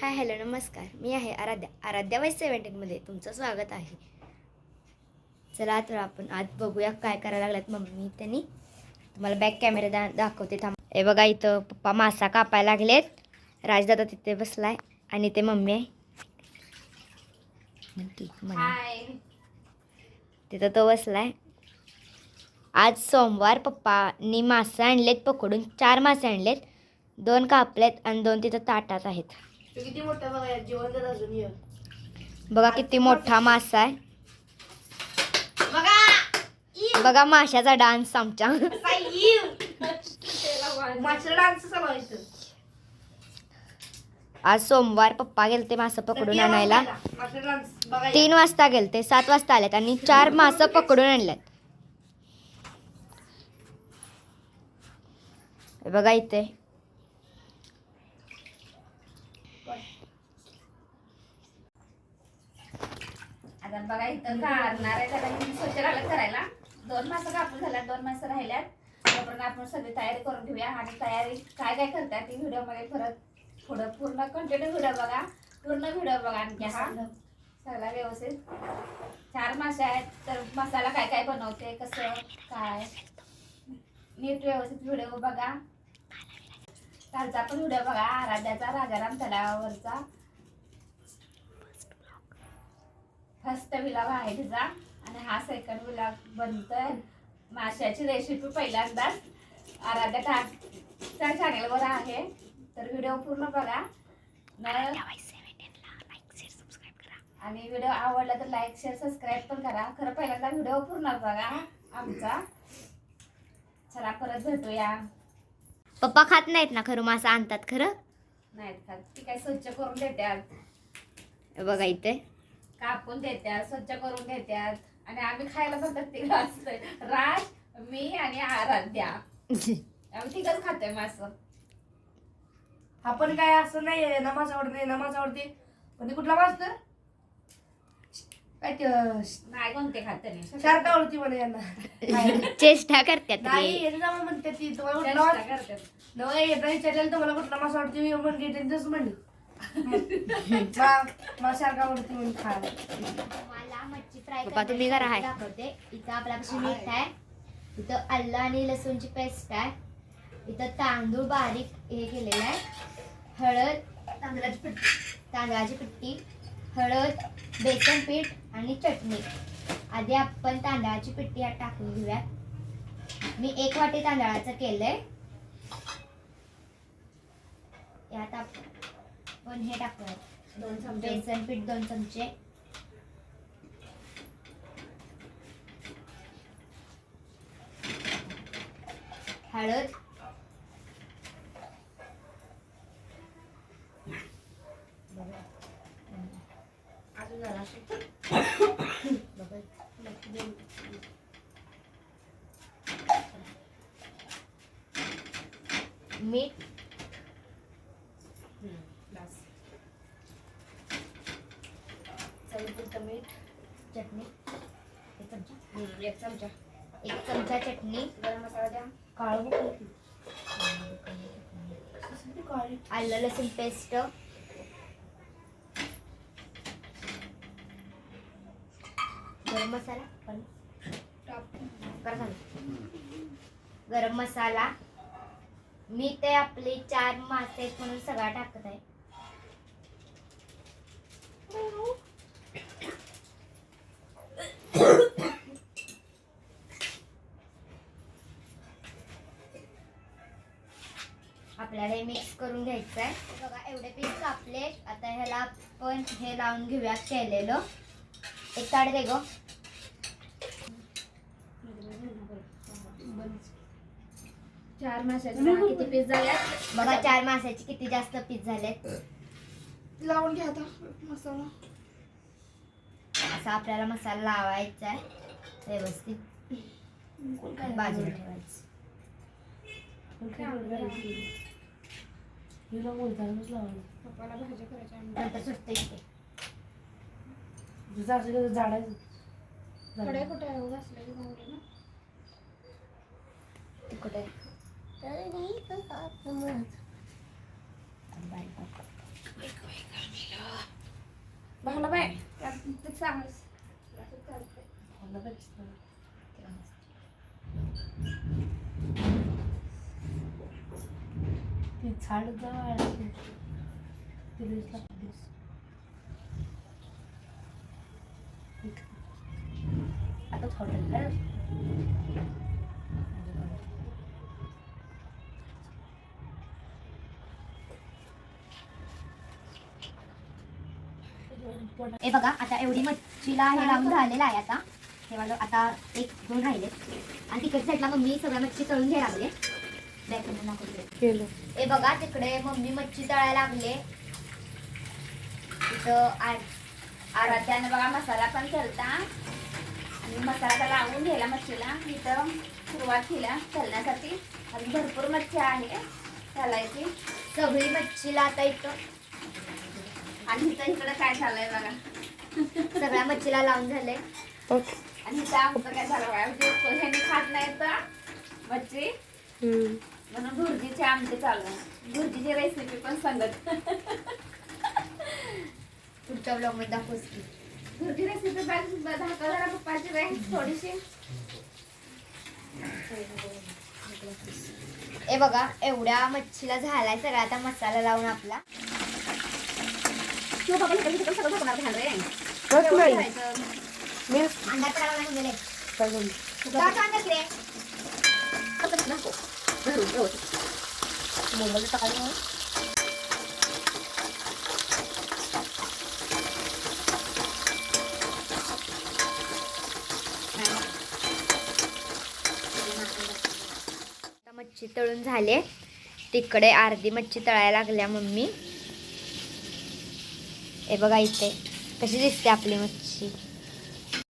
Hi hello नमस्कार. मी आहे Aaradhya vice 17मध्ये तुमचं स्वागत आहे. चला तर आपण आज बघूया काय करायला लागल्यात मम्मी त्यांनी. तुम्हाला बॅक कॅमेरा दाखवते थांब. हे बघा इथं पप्पा मासा कापायला लागलेत. राजदादा तिथे बसलाय आणि ते मम्मी आहे तिथं तो बसलाय. आज सोमवार पप्पानी मासे आणलेत पकडून. 4 मासे आणलेत, 2 कापलेत आणि 2 तिथं ताटात आहेत. किती मोठा बघा जेवण तर अजून ये बघा किती मोठा मासा आहे. बघा बघा माशाचा डान्स आमच्या. माशाला डान्स चालवायचं. आज सोमवार पप्पा गेलते मासे पकडून आणायला. माशाला डान्स बघा 3 वाजता गेलते, 7 वाजता आलेत आणि 4 मासे पकडून आणलेत. हे बघा इथे आता बघा इथं काढणार आहे त्याला मी स्वच्छ लागलं करायला. 2 मासे कापून झाल्यात, 2 मासे राहिल्यात. तोपर्यंत आपण सगळी तयारी करून घेऊया आणि तयारी काय काय करतात ती व्हिडिओमध्ये परत थोडं पूर्ण कंटिन्यू व्हिडिओ बघा, पूर्ण व्हिडिओ बघा. आणखी हा सगळा व्यवस्थित 4 मासे आहेत तर मसाला काय काय बनवते कसं काय नीट व्यवस्थित व्हिडिओ बघा. कालचा पण व्हिडिओ बघा आराध्याचा राजाराम तलावावरचा फर्स्ट व्लॉग आहे तिचा आणि हा सेकंड व्लॉग बनतोय. माशाची रेसिपी पहिल्यांदाच आराध्या चॅनलवर आहे तर व्हिडिओ पूर्ण बघा आणि व्हिडिओ आवडला तर लाईक शेअर सबस्क्राईब पण करा. खरं पहिल्यांदा व्हिडिओ पूर्ण बघा आमचा. चला परत भेटूया. पप्पा खात नाहीत ना खरं मासा आणतात खरं नाहीत खात ती काय स्वच्छ करून देतात. हे बघा इथे कापून देतात, स्वच्छ करून देतात आणि आम्ही खायला फक्त तिघ असतोय. राज, मी आणि आराध्या आम्ही तिघच खातोय मास. आपण काय असं नाही नमाज आवडते पण कुठला वाजतं काय ते नाही कोणते खात नाही. शार्क आवडती मला यांना. चेष्टा करतात नाही रे. यांना म्हणते ती तुम्हाला कुठला चेष्टा वाज करतात. नव्हे येता विचारलेलं तुम्हाला कुठला मासा आवडते म्हणजे त्यांचंच म्हणली मला शार्क आवडती म्हणून खायला. मला मच्छी फ्राय पप्पा तुम्ही करा आहे दाखवते. इथं आपल्यापाशी मीठ आहे, इथं आलं आणि लसूणची पेस्ट आहे, इथं तांदूळ बारीक हे केलेलं आहे, हळद, तांदळाची पिट्टी, हळद, बेसन पीठ आणि चटणी. आधी आपण तांदळाची पिट्टी यात टाकून घेऊयात. मी 1 वाटी तांदळाचं केलंय. यात आपण हे टाकूया 2 चमचे बेसन पीठ, 2 चमचे, हळद, अजून जरा मीठ, बस. चवीपुरतं मीठ, चटणी 1 चमचा 1 चमचा चटणी, गरम मसाला द्या. काळं काळी आलं लसूण पेस्ट, गरम मसाला पण करा चालू. गरम मसाला मी ते आपले 4 मासे आहेत म्हणून सगळा टाकत आहे. आपल्याला हे मिक्स करून घ्यायचं आहे. बघा एवढे पीस कापले. आता ह्याला आपण हे लावून घेऊया केलेलं. एक ताट दे गं. 4 माशाचे बघा किती पीस झाल्यात. बघा 4 माशाचे किती जास्त पीस झालेत. लावून घ्या आता मसाला. असा आपल्याला मसाला लावायचा आहे व्यवस्थित. बाजूला ठेवायचं. पप्पाला भाजी करायची नंतर सुटते इथे. झाडायचं कडे कुठे आहे घासलेली मोहरी ना. कुठे तर नाही तर बारीक ती झाड जवळ आता हॉटेल हे बघा आता एवढी मच्छीला हे लावून झालेलं आहे आता हे वालं आता 1-2 राहिले आणि तिकडच्या साईडला मम्मी सगळ्या मच्छी तळून घ्यायला लागले केलं. हे बघा तिकडे मम्मी मच्छी तळायला लागले तिथं आराध्याने बघा मसाला पण केलता आणि मसाला लावून घ्यायला मच्छीला इथं सुरुवात केल्या तळण्यासाठी आणि भरपूर मच्छी आहे तळायची सगळी मच्छीला आता इथं आणि इकडे काय झालंय बघा सगळ्या मच्छीला लावून झाले आणि इथं आमचं काय झालं बघा म्हणजे ह्यांनी खात नाही तर मच्छी म्हणून भुर्जीचे आमचे चालू आहे भुर्जीची रेसिपी पण सांगत पुढच्या ब्लॉग मध्ये दाखवूच की भुर्जी रेसिपी दाखव जरा पप्पाची रे थोडीशी हे बघा एवढ्या मच्छीला झालाय सगळा आता मसाला लावून आपला तू बाबा इकडे तिकडे सगळं टाकणार घाल रे बघ नाही. करायचं. मी अंडा तळायला लागून गेले काय बोलू? का अंडा रे कसं नको घरून व्यवस्थित. मोबाईल टाकायला मला. आता मच्छी तळून झाले तिकडे अर्धी मच्छी तळायला लागल्या मम्मी हे बघा इथे कशी दिसते आपली मच्छी